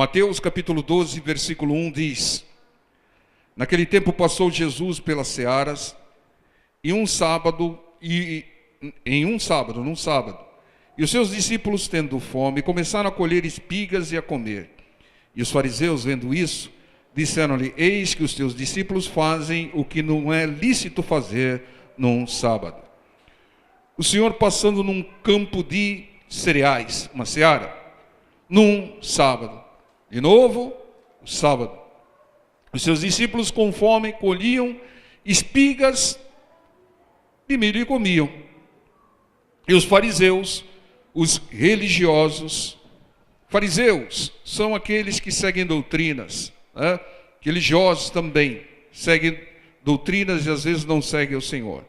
Mateus capítulo 12, versículo 1 diz: Naquele tempo passou Jesus pelas searas, num sábado, e os seus discípulos, tendo fome, começaram a colher espigas e a comer. E os fariseus, vendo isso, disseram-lhe: Eis que os teus discípulos fazem o que não é lícito fazer num sábado. O Senhor passando num campo de cereais, uma seara, num sábado. De novo, o sábado. Os seus discípulos com fome colhiam espigas de milho e comiam. E os fariseus, os religiosos, fariseus são aqueles que seguem doutrinas, né? Religiosos também seguem doutrinas e às vezes não seguem o Senhor.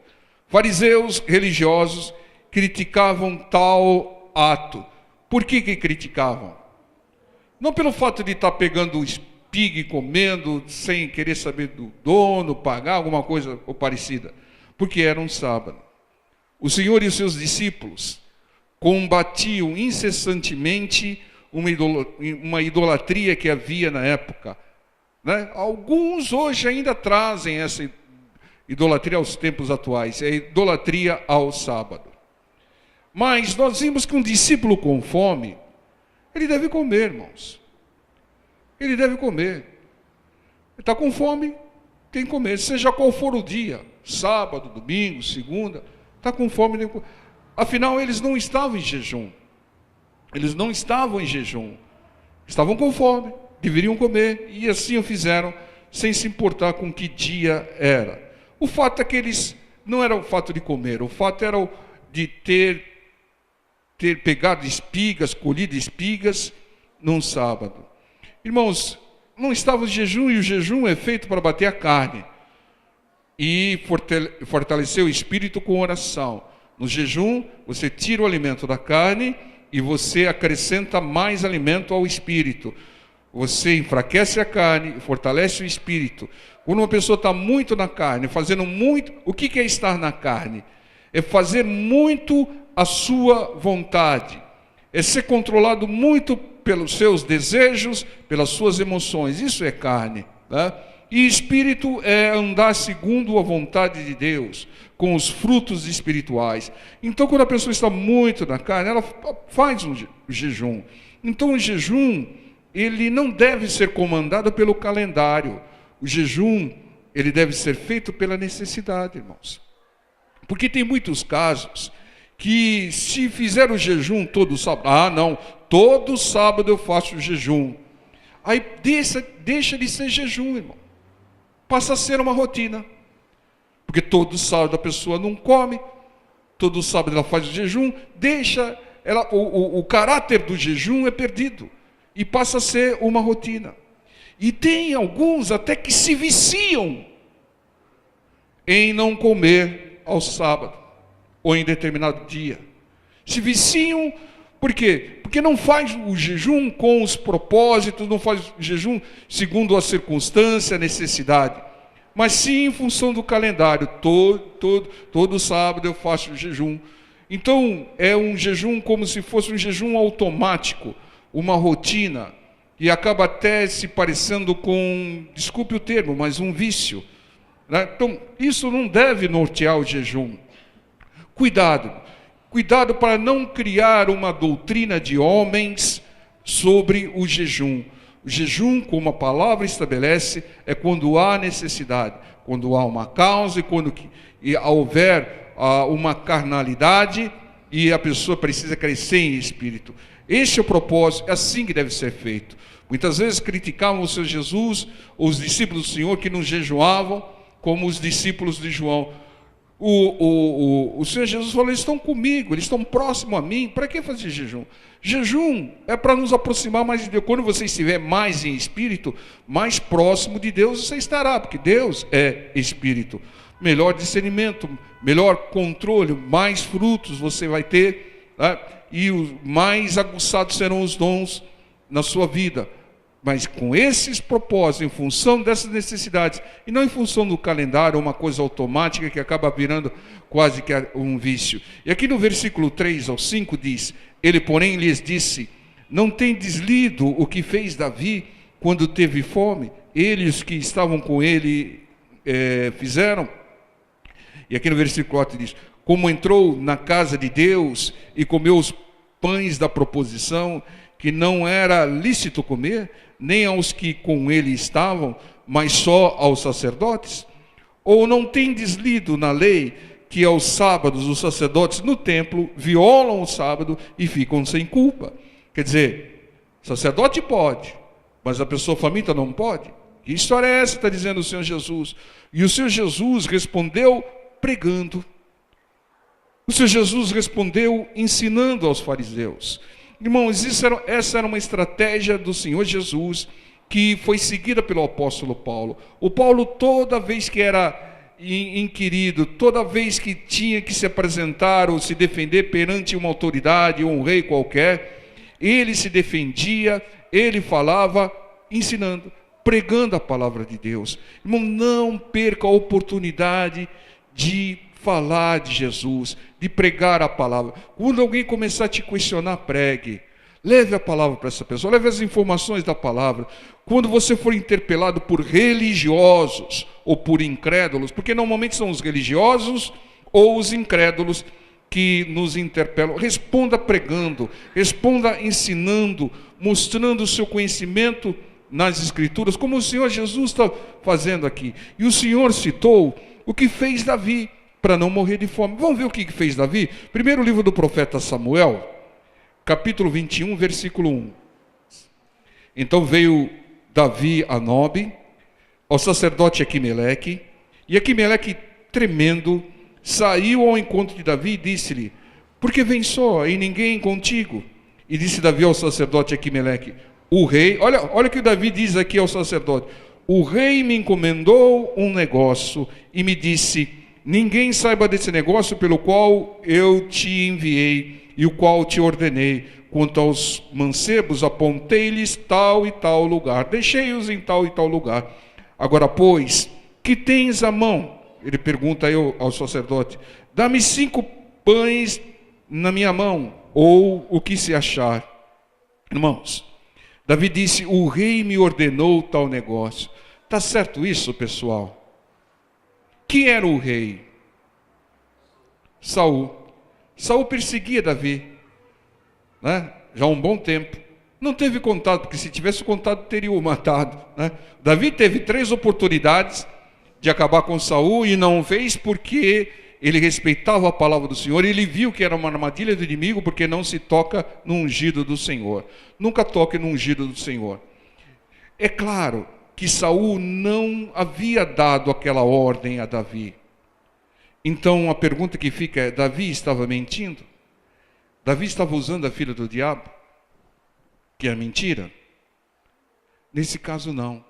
Fariseus religiosos criticavam tal ato. Por que criticavam? Não pelo fato de estar pegando espiga e comendo sem querer saber do dono, pagar alguma coisa ou parecida, porque era um sábado. O Senhor e os seus discípulos combatiam incessantemente uma idolatria que havia na época, né? Alguns hoje ainda trazem essa idolatria aos tempos atuais, é a idolatria ao sábado. Mas nós vimos que um discípulo com fome, ele deve comer, irmãos. Ele deve comer. Ele está com fome, tem que comer, seja qual for o dia, sábado, domingo, segunda, está com fome. Afinal, eles não estavam em jejum. Eles não estavam em jejum. Estavam com fome, deveriam comer, e assim o fizeram, sem se importar com que dia era. O fato é que eles, não era o fato de comer, o fato era de ter pegado espigas, colhido espigas num sábado. Irmãos, não estavam em jejum, e o jejum é feito para bater a carne e fortalecer o espírito com oração. No jejum, você tira o alimento da carne e você acrescenta mais alimento ao espírito. Você enfraquece a carne e fortalece o espírito. Quando uma pessoa está muito na carne, fazendo muito, o que é estar na carne? É fazer muito a sua vontade, é ser controlado muito pelos seus desejos, pelas suas emoções. Isso é carne, né? E espírito é andar segundo a vontade de Deus, com os frutos espirituais. Então, quando a pessoa está muito na carne, ela faz um jejum. Então, o jejum, ele não deve ser comandado pelo calendário. O jejum, ele deve ser feito pela necessidade, irmãos. Porque tem muitos casos que se fizer o jejum todo sábado, não, todo sábado eu faço jejum. Aí deixa de ser jejum, irmão. Passa a ser uma rotina. Porque todo sábado a pessoa não come, todo sábado ela faz o jejum, o caráter do jejum é perdido. E passa a ser uma rotina. E tem alguns até que se viciam em não comer ao sábado, ou em determinado dia. Se viciam, por quê? Porque não faz o jejum com os propósitos, não faz o jejum segundo a circunstância, a necessidade, mas sim em função do calendário. Todo sábado eu faço o jejum. Então, é um jejum como se fosse um jejum automático, uma rotina, e acaba até se parecendo com, desculpe o termo, mas um vício, né? Então, isso não deve nortear o jejum. Cuidado para não criar uma doutrina de homens sobre o jejum. O jejum, como a palavra estabelece, é quando há necessidade, quando há uma causa e quando houver uma carnalidade e a pessoa precisa crescer em espírito. Este é o propósito, é assim que deve ser feito. Muitas vezes criticavam o Senhor Jesus, os discípulos do Senhor que não jejuavam, como os discípulos de João. O Senhor Jesus falou: eles estão comigo, eles estão próximos a mim, para que fazer jejum? Jejum é para nos aproximar mais de Deus. Quando você estiver mais em espírito, mais próximo de Deus você estará, porque Deus é espírito. Melhor discernimento, melhor controle, mais frutos você vai ter, né? E mais aguçados serão os dons na sua vida. Mas com esses propósitos, em função dessas necessidades, e não em função do calendário, uma coisa automática que acaba virando quase que um vício. E aqui no versículo 3 ao 5 diz: ele, porém, lhes disse: Não tendes lido o que fez Davi quando teve fome? Ele e os que estavam com ele fizeram. E aqui no versículo 4 diz: como entrou na casa de Deus e comeu os pães da proposição, que não era lícito comer, nem aos que com ele estavam, mas só aos sacerdotes? Ou não tendes lido na lei que aos sábados os sacerdotes no templo violam o sábado e ficam sem culpa? Quer dizer, sacerdote pode, mas a pessoa faminta não pode? Que história é essa, está dizendo o Senhor Jesus? E o Senhor Jesus respondeu pregando. O Senhor Jesus respondeu ensinando aos fariseus. Irmãos, essa era uma estratégia do Senhor Jesus, que foi seguida pelo apóstolo Paulo. O Paulo, toda vez que era inquirido, toda vez que tinha que se apresentar ou se defender perante uma autoridade ou um rei qualquer, ele se defendia, ele falava ensinando, pregando a palavra de Deus. Irmão, não perca a oportunidade de falar de Jesus, de pregar a palavra. Quando alguém começar a te questionar, pregue. Leve a palavra para essa pessoa, leve as informações da palavra. Quando você for interpelado por religiosos ou por incrédulos, porque normalmente são os religiosos ou os incrédulos que nos interpelam, responda pregando, responda ensinando, mostrando o seu conhecimento nas Escrituras, como o Senhor Jesus está fazendo aqui. E o Senhor citou o que fez Davi para não morrer de fome. Vamos ver o que fez Davi? Primeiro livro do profeta Samuel, capítulo 21, versículo 1. Então veio Davi a Nobe, ao sacerdote Aquimeleque, e Aquimeleque, tremendo, saiu ao encontro de Davi e disse-lhe: por que vem só e ninguém contigo? E disse Davi ao sacerdote Aquimeleque: o rei, olha o que Davi diz aqui ao sacerdote: o rei me encomendou um negócio e me disse: ninguém saiba desse negócio pelo qual eu te enviei e o qual te ordenei. Quanto aos mancebos, apontei-lhes tal e tal lugar, deixei-os em tal e tal lugar. Agora, pois, que tens à mão? Ele pergunta ao sacerdote: dá-me 5 pães na minha mão, ou o que se achar. Irmãos, Davi disse: o rei me ordenou tal negócio. Está certo isso, pessoal? Quem era o rei? Saul. Saul perseguia Davi, né? Já há um bom tempo. Não teve contato, porque se tivesse contato teria o matado, né? Davi teve 3 oportunidades de acabar com Saul e não fez, porque ele respeitava a palavra do Senhor. Ele viu que era uma armadilha do inimigo, porque não se toca no ungido do Senhor. Nunca toque no ungido do Senhor. É claro que Saul não havia dado aquela ordem a Davi. Então a pergunta que fica é: Davi estava mentindo? Davi estava usando a filha do diabo? Que é mentira? Nesse caso não.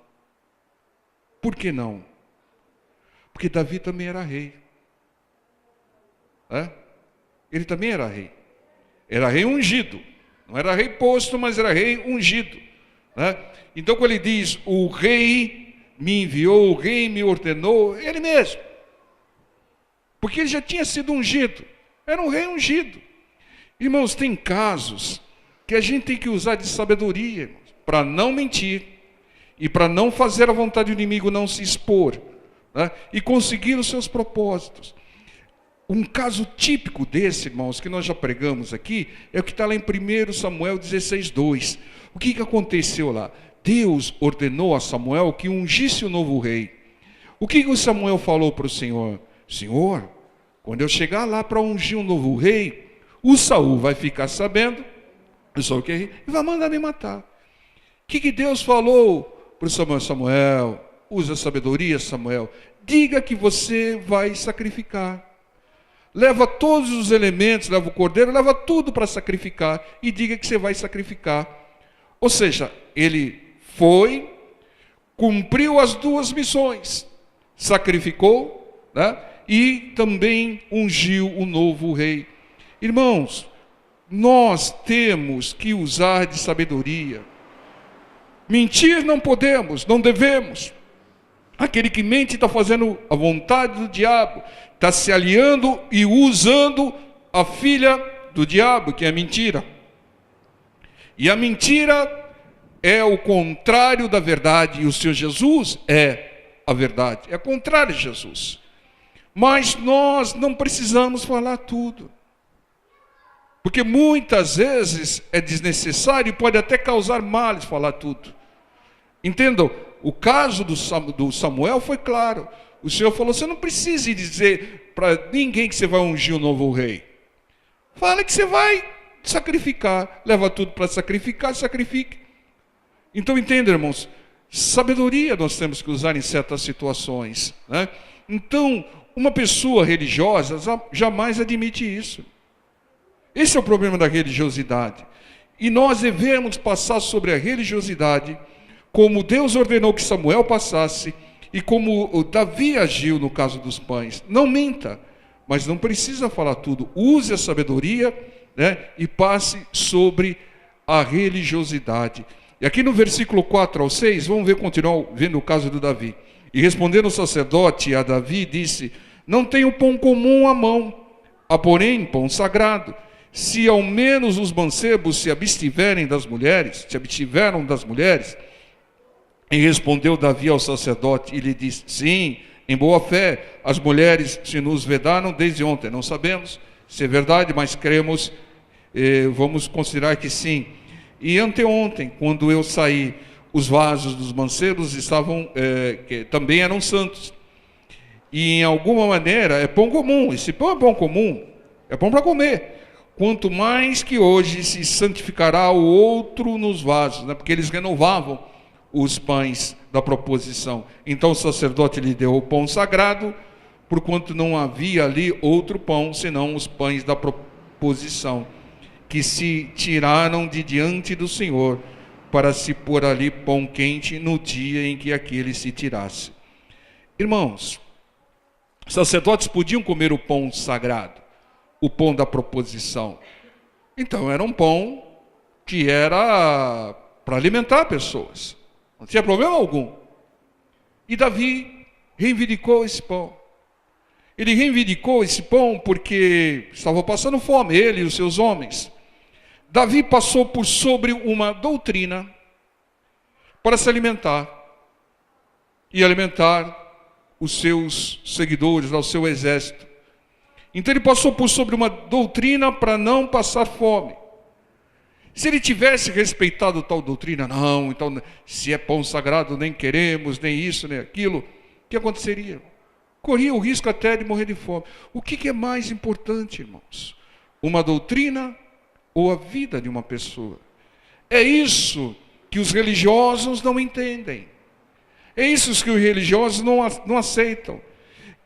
Por que não? Porque Davi também era rei. Ele também era rei. Era rei ungido. Não era rei posto, mas era rei ungido. Então quando ele diz: o rei me enviou, o rei me ordenou, ele mesmo. Porque ele já tinha sido ungido. Era um rei ungido. Irmãos, tem casos que a gente tem que usar de sabedoria para não mentir e para não fazer a vontade do inimigo, não se expor, e conseguir os seus propósitos. Um caso típico desse, irmãos, que nós já pregamos aqui, é o que está lá em 1 Samuel 16:2. O que aconteceu lá? Deus ordenou a Samuel que ungisse o novo rei. O que o Samuel falou para o Senhor? Senhor, quando eu chegar lá para ungir um novo rei, o Saul vai ficar sabendo, o Saul que é rei, e vai mandar me matar. O que Deus falou para o Samuel? Samuel, usa a sabedoria, Samuel. Diga que você vai sacrificar. Leva todos os elementos, leva o cordeiro, leva tudo para sacrificar e diga que você vai sacrificar. Ou seja, ele foi, cumpriu as 2 missões, sacrificou, e também ungiu o novo rei. Irmãos, nós temos que usar de sabedoria. Mentir não podemos, não devemos. Aquele que mente está fazendo a vontade do diabo, está se aliando e usando a filha do diabo, que é mentira. E a mentira é o contrário da verdade, e o Senhor Jesus é a verdade, é contrário de Jesus. Mas nós não precisamos falar tudo, porque muitas vezes é desnecessário e pode até causar males falar tudo. Entendam, o caso do Samuel foi claro. O Senhor falou, você não precisa dizer para ninguém que você vai ungir o novo rei. Fala que você vai sacrificar, leva tudo para sacrificar, sacrifique. Então entendam, irmãos, sabedoria nós temos que usar em certas situações, né? Então, uma pessoa religiosa jamais admite isso. Esse é o problema da religiosidade. E nós devemos passar sobre a religiosidade como Deus ordenou que Samuel passasse e como Davi agiu no caso dos pães. Não minta, mas não precisa falar tudo. Use a sabedoria, né, e passe sobre a religiosidade. E aqui no versículo 4 ao 6, vamos continuar vendo o caso do Davi. E respondendo o sacerdote a Davi, disse, não tenho pão comum à mão, há porém pão sagrado. Se ao menos os mancebos se abstiveram das mulheres, e respondeu Davi ao sacerdote e lhe disse, sim, em boa fé, as mulheres se nos vedaram desde ontem. Não sabemos se é verdade, mas cremos, vamos considerar que sim. E anteontem, quando eu saí, os vasos dos mancebos estavam, que também eram santos. E em alguma maneira é pão comum. Esse pão é pão comum, é pão para comer. Quanto mais que hoje se santificará o outro nos vasos, né? Porque eles renovavam os pães da proposição. Então o sacerdote lhe deu o pão sagrado, porquanto não havia ali outro pão, senão os pães da proposição, que se tiraram de diante do Senhor, para se pôr ali pão quente no dia em que aquele se tirasse. Irmãos, os sacerdotes podiam comer o pão sagrado, o pão da proposição. Então era um pão que era para alimentar pessoas. Não tinha problema algum. E Davi reivindicou esse pão. Ele reivindicou esse pão porque estava passando fome, ele e os seus homens. Davi passou por sobre uma doutrina para se alimentar e alimentar os seus seguidores, o seu exército. Então ele passou por sobre uma doutrina para não passar fome. Se ele tivesse respeitado tal doutrina, não, então se é pão sagrado nem queremos, nem isso, nem aquilo, o que aconteceria? Corria o risco até de morrer de fome. O que é mais importante, irmãos? Uma doutrina ou a vida de uma pessoa? É isso que os religiosos não entendem. É isso que os religiosos não aceitam.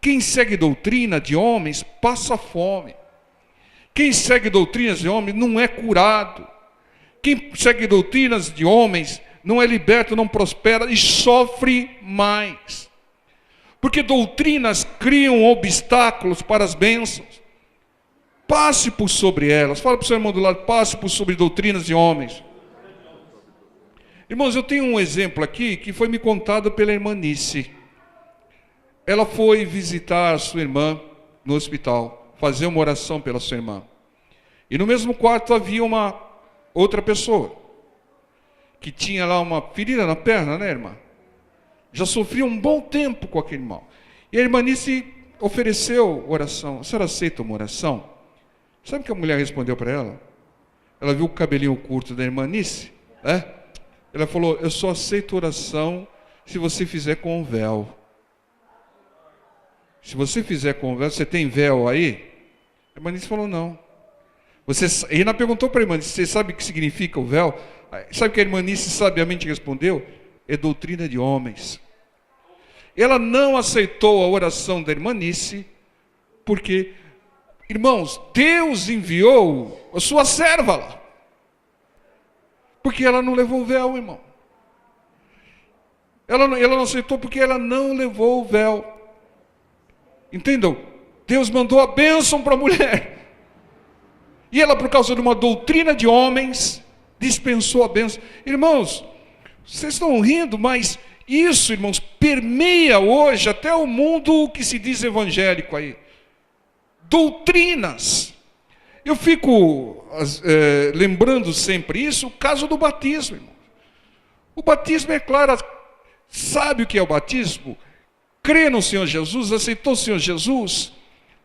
Quem segue doutrina de homens passa fome. Quem segue doutrinas de homens não é curado. Quem segue doutrinas de homens não é liberto, não prospera e sofre mais. Porque doutrinas criam obstáculos para as bênçãos. Passe por sobre elas. Fala para o seu irmão do lado, passe por sobre doutrinas de homens. Irmãos, eu tenho um exemplo aqui que foi me contado pela irmã Nice. Ela foi visitar a sua irmã no hospital, fazer uma oração pela sua irmã. E no mesmo quarto havia uma outra pessoa, que tinha lá uma ferida na perna, né, irmã? Já sofria um bom tempo com aquele mal. E a irmã Nice ofereceu oração. A senhora aceita uma oração? Sabe o que a mulher respondeu para ela? Ela viu o cabelinho curto da irmã Nice, né? Ela falou, eu só aceito oração se você fizer com o véu. Se você fizer com o véu, você tem véu aí? A irmã Nice falou, não. E ela perguntou para a irmã Nice, você sabe o que significa o véu? Sabe o que a irmã Nice sabiamente respondeu? É doutrina de homens. Ela não aceitou a oração da irmã Nice, porque, irmãos, Deus enviou a sua serva lá. Porque ela não levou o véu, irmão. Ela não aceitou porque ela não levou o véu. Entendam? Deus mandou a bênção para a mulher. E ela, por causa de uma doutrina de homens, dispensou a bênção. Irmãos, vocês estão rindo, mas isso, irmãos, permeia hoje até o mundo que se diz evangélico aí. Doutrinas. Eu fico lembrando sempre isso, o caso do batismo, irmão. O batismo é claro, sabe o que é o batismo? Crê no Senhor Jesus, aceitou o Senhor Jesus,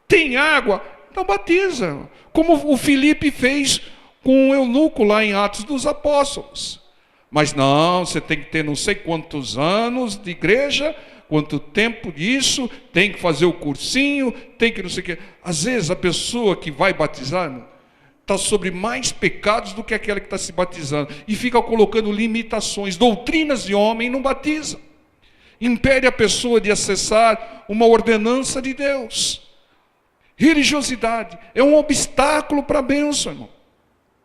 tem água, então batiza. Como o Filipe fez com o eunuco lá em Atos dos Apóstolos. Mas não, você tem que ter não sei quantos anos de igreja, quanto tempo disso, tem que fazer o cursinho, tem que não sei o quê. Às vezes a pessoa que vai batizar está sobre mais pecados do que aquela que está se batizando. E fica colocando limitações. Doutrinas de homem não batiza. Impede a pessoa de acessar uma ordenança de Deus. Religiosidade é um obstáculo para a bênção, irmão.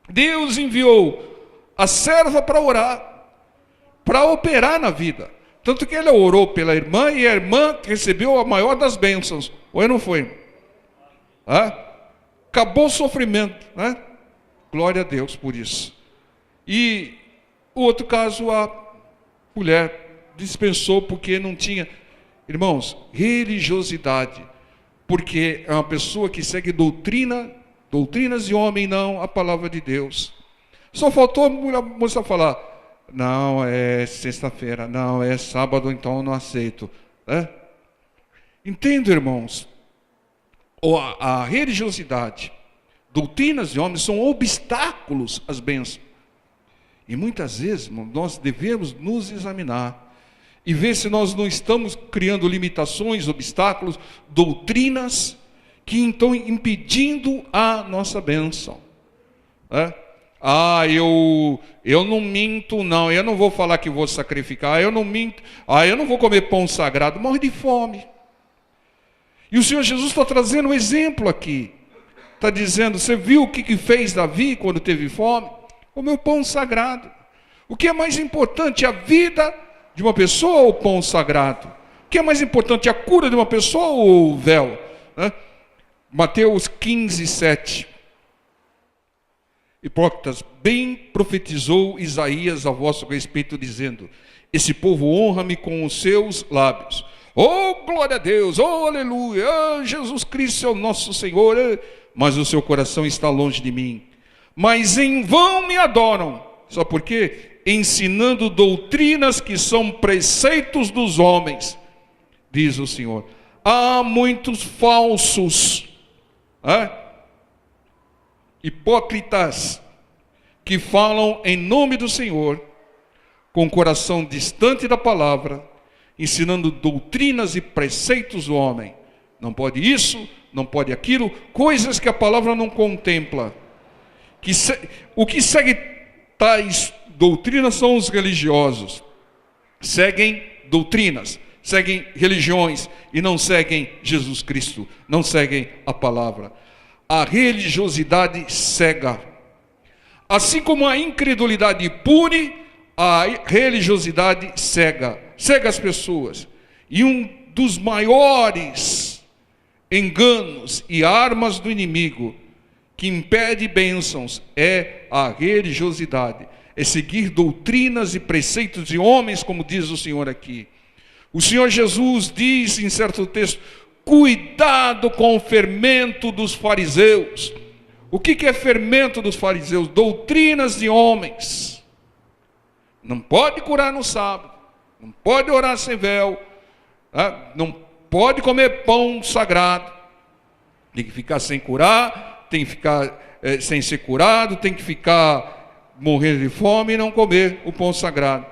Deus enviou a serva para orar, para operar na vida. Tanto que ela orou pela irmã e a irmã recebeu a maior das bênçãos. Ou não foi? Acabou o sofrimento, né? Glória a Deus por isso. E o outro caso, a mulher dispensou porque não tinha. Irmãos, religiosidade. Porque é uma pessoa que segue doutrinas de homem, não a palavra de Deus. Só faltou a moça falar, não, é sexta-feira, não, é sábado, então eu não aceito. Entendo, irmãos, a religiosidade, doutrinas de homens são obstáculos às bênçãos. E muitas vezes, irmão, nós devemos nos examinar e ver se nós não estamos criando limitações, obstáculos, doutrinas que estão impedindo a nossa bênção. Eu não minto, não. Eu não vou falar que vou sacrificar. Eu não minto. Eu não vou comer pão sagrado. Morre de fome. E o Senhor Jesus está trazendo um exemplo aqui. Está dizendo, você viu o que fez Davi quando teve fome? Comeu pão sagrado. O que é mais importante, a vida de uma pessoa ou o pão sagrado? O que é mais importante, a cura de uma pessoa ou o véu? Mateus 15, 7. Hipócritas, bem profetizou Isaías a vosso respeito, dizendo, esse povo honra-me com os seus lábios. Oh, glória a Deus, oh, aleluia, oh, Jesus Cristo é o nosso Senhor, mas o seu coração está longe de mim. Mas em vão me adoram. Sabe por quê? Ensinando doutrinas que são preceitos dos homens, diz o Senhor. Há muitos falsos, hipócritas, que falam em nome do Senhor, com o coração distante da palavra, ensinando doutrinas e preceitos do homem. Não pode isso, não pode aquilo, coisas que a palavra não contempla. O que segue tais doutrinas são os religiosos. Seguem doutrinas, seguem religiões e não seguem Jesus Cristo, não seguem a palavra. A religiosidade cega. Assim como a incredulidade pune, a religiosidade cega as pessoas. E um dos maiores enganos e armas do inimigo que impede bênçãos é a religiosidade. É seguir doutrinas e preceitos de homens, como diz o Senhor aqui. O Senhor Jesus diz em certo texto, cuidado com o fermento dos fariseus. O que é fermento dos fariseus? Doutrinas de homens. Não pode curar no sábado, não pode orar sem véu, não pode comer pão sagrado, tem que ficar sem curar, tem que ficar sem ser curado, tem que ficar morrendo de fome e não comer o pão sagrado.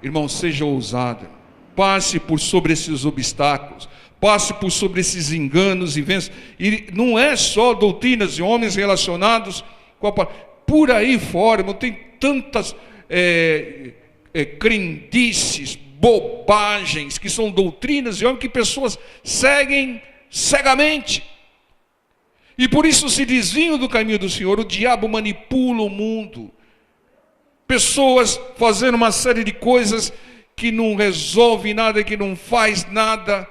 Irmão, seja ousado, passe por sobre esses obstáculos, passe por sobre esses enganos e vença. E não é só doutrinas de homens relacionados com a palavra. Por aí fora, irmão, tem tantas crendices, bobagens, que são doutrinas de homens que pessoas seguem cegamente. E por isso se desviam do caminho do Senhor. O diabo manipula o mundo. Pessoas fazendo uma série de coisas que não resolve nada, que não faz nada.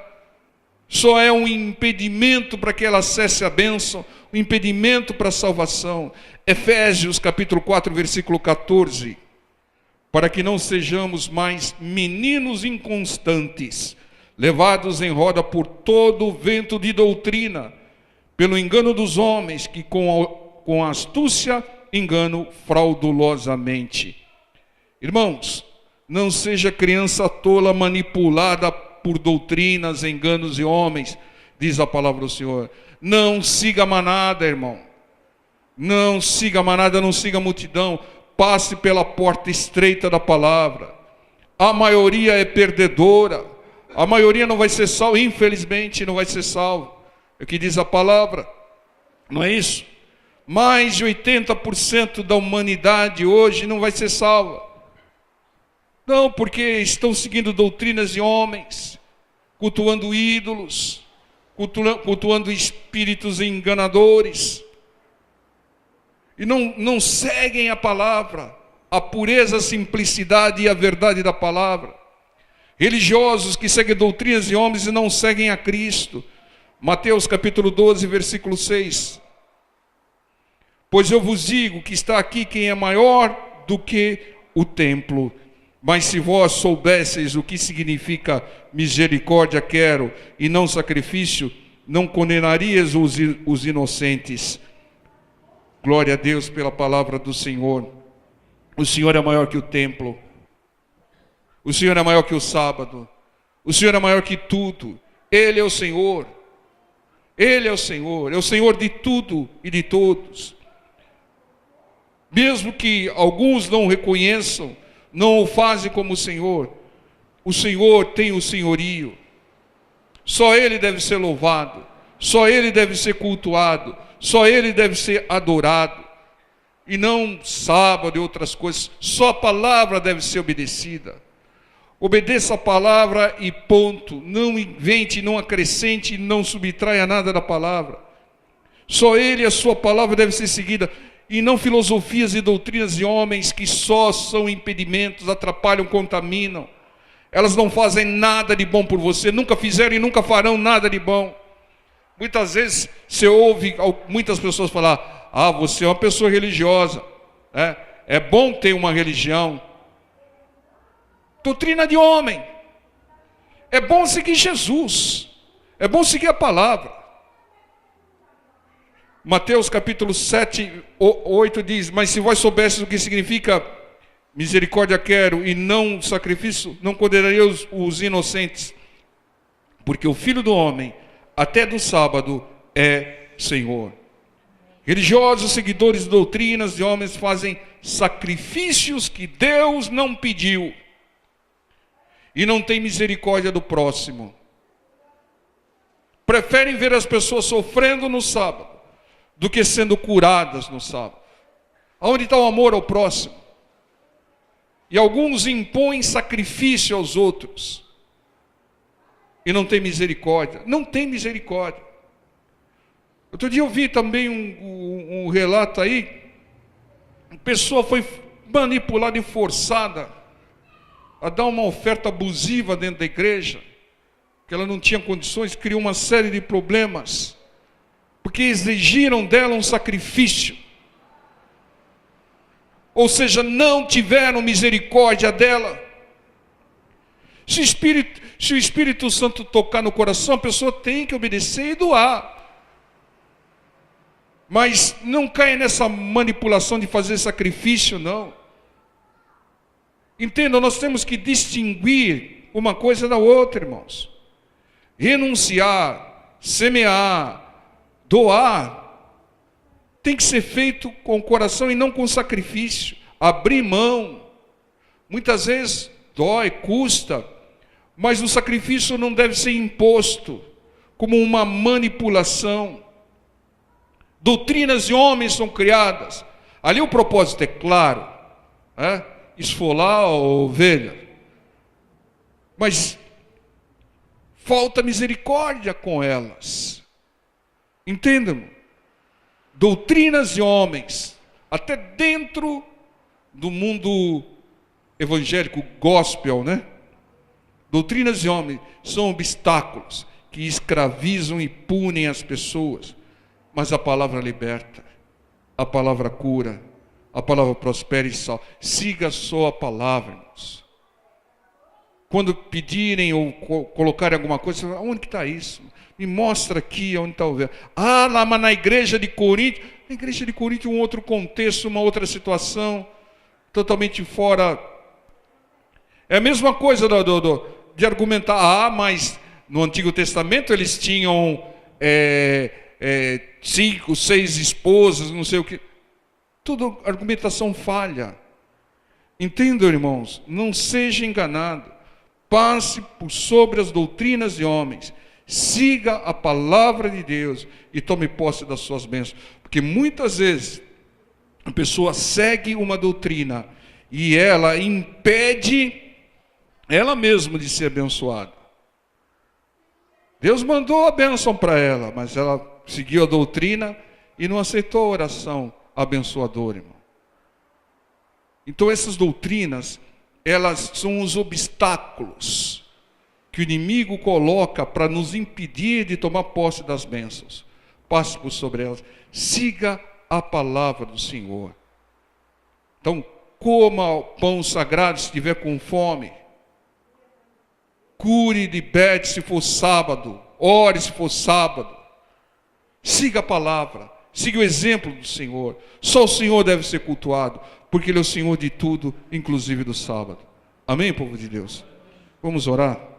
Só é um impedimento para que ela acesse a bênção, um impedimento para a salvação. Efésios capítulo 4, versículo 14. Para que não sejamos mais meninos inconstantes, levados em roda por todo o vento de doutrina, pelo engano dos homens, que com astúcia enganam fraudulosamente. Irmãos, não seja criança tola manipulada por doutrinas, enganos e homens, diz a palavra do Senhor. Não siga a manada, irmão. Não siga a manada, não siga a multidão. Passe pela porta estreita da palavra. A maioria é perdedora. A maioria não vai ser salva, infelizmente não vai ser salva. É o que diz a palavra. Não é isso? Mais de 80% da humanidade hoje não vai ser salva. Não, porque estão seguindo doutrinas de homens, cultuando ídolos, cultuando espíritos enganadores. E não seguem a palavra, a pureza, a simplicidade e a verdade da palavra. Religiosos que seguem doutrinas de homens e não seguem a Cristo. Mateus capítulo 12, versículo 6. Pois eu vos digo que está aqui quem é maior do que o templo. Mas se vós soubesseis o que significa misericórdia quero e não sacrifício, não condenarias os inocentes. Glória a Deus pela palavra do Senhor. O Senhor é maior que o templo. O Senhor é maior que o sábado. O Senhor é maior que tudo. Ele é o Senhor. Ele é o Senhor de tudo e de todos. Mesmo que alguns não o reconheçam, não o fazem como o Senhor tem o senhorio. Só Ele deve ser louvado, só Ele deve ser cultuado, só Ele deve ser adorado. E não sábado e outras coisas, só a palavra deve ser obedecida. Obedeça a palavra e ponto. Não invente, não acrescente, não subtraia nada da palavra. Só Ele e a sua palavra deve ser seguida. E não filosofias e doutrinas de homens que só são impedimentos, atrapalham, contaminam. Elas não fazem nada de bom por você, nunca fizeram e nunca farão nada de bom. Muitas vezes você ouve muitas pessoas falar: ah, você é uma pessoa religiosa, é bom ter uma religião. Doutrina de homem. É bom seguir Jesus, é bom seguir a palavra. Mateus capítulo 7, 8 diz: mas se vós soubesseis o que significa misericórdia quero e não sacrifício, não condenaria os inocentes, porque o Filho do Homem, até do sábado, é Senhor. Religiosos, seguidores de doutrinas de homens fazem sacrifícios que Deus não pediu e não tem misericórdia do próximo. Preferem ver as pessoas sofrendo no sábado do que sendo curadas no sábado. Aonde está o amor ao próximo? E alguns impõem sacrifício aos outros e não tem misericórdia. Não tem misericórdia. Outro dia eu vi também um relato aí. A pessoa foi manipulada e forçada a dar uma oferta abusiva dentro da igreja, que ela não tinha condições, criou uma série de problemas, porque exigiram dela um sacrifício. Ou seja, não tiveram misericórdia dela. Se o Espírito Santo tocar no coração, a pessoa tem que obedecer e doar. Mas não caia nessa manipulação de fazer sacrifício, não. Entenda, nós temos que distinguir uma coisa da outra, irmãos. Renunciar, semear, doar, tem que ser feito com o coração e não com sacrifício. Abrir mão. Muitas vezes dói, custa, mas o sacrifício não deve ser imposto como uma manipulação. Doutrinas de homens são criadas. Ali o propósito é claro, esfolar a ovelha. Mas falta misericórdia com elas. Entendam? Doutrinas de homens, até dentro do mundo evangélico, gospel, doutrinas de homens são obstáculos que escravizam e punem as pessoas. Mas a palavra liberta, a palavra cura, a palavra prospera e salva. Siga só a palavra, irmãos. quando pedirem ou colocarem alguma coisa, você fala, onde que está isso? Me mostra aqui onde está o verbo. Ah, lá, mas na igreja de Corinto. Na igreja de Corinto um outro contexto, uma outra situação, totalmente fora. É a mesma coisa de argumentar, mas no Antigo Testamento eles tinham 5, 6 esposas, não sei o que. Tudo argumentação falha. Entendam, irmãos, não seja enganado. Passe por sobre as doutrinas de homens. Siga a palavra de Deus e tome posse das suas bênçãos. Porque muitas vezes a pessoa segue uma doutrina e ela impede ela mesma de ser abençoada. Deus mandou a bênção para ela, mas ela seguiu a doutrina e não aceitou a oração abençoadora, irmão. Então essas doutrinas, elas são os obstáculos que o inimigo coloca para nos impedir de tomar posse das bênçãos. Passe por sobre elas. Siga a palavra do Senhor. Então, coma o pão sagrado se estiver com fome. Cure e liberte se for sábado. Ore se for sábado. Siga a palavra. Siga o exemplo do Senhor. Só o Senhor deve ser cultuado, porque Ele é o Senhor de tudo, inclusive do sábado. Amém, povo de Deus? Vamos orar?